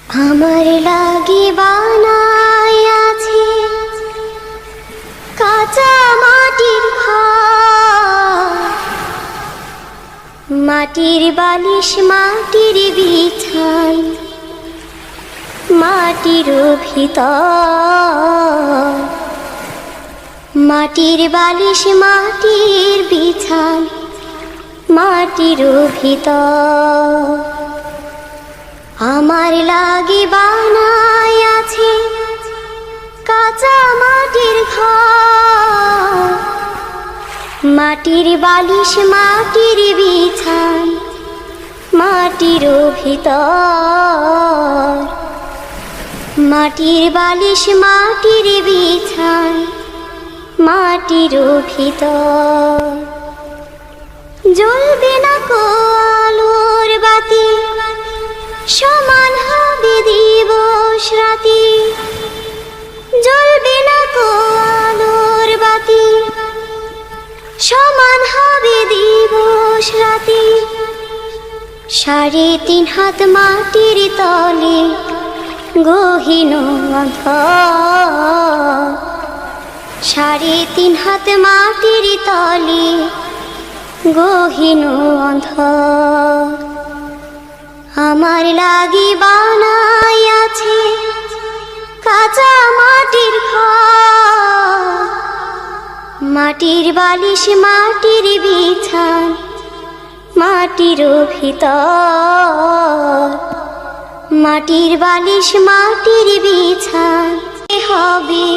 আমার লাগি বানাই আছে কাঁচা মাটির ঘর, মাটির বালিশ মাটির বিছান, মাটির ভিতর, মাটির বালিশ মাটির বিছান, মাটির ভিতর। আমার লাগি বানাই আছে কাঁচা মাটির ঘর, মাটির বালিশ মাটির বিছান, মাটির ভিতর, মাটির বালিশ মাটির বিছান, মাটির ভিতর। জ্বলবে না কো আলোর বাতি, সমান হবে দিবস রাতি। জ্বলবে না কো আলোর বাতি, সমান হবে দিবস রাতি। 3.5 হাত মাটির তলে গহীন অন্ধকার, 3.5 হাত মাটির তলে গহীন অন্ধকার। আমার লাগি বানাই আছে কাঁচা মাটির ঘর, মাটির বালিশ মাটির বিছান, মাটির ভিতর, মাটির বালিশ মাটির বিছান। হবে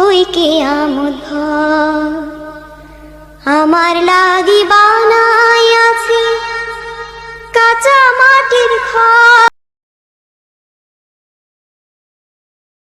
ওই কিয়ামত ঘর। আমার লাগি বানাই আছে কাঁচা মাটির ঘর।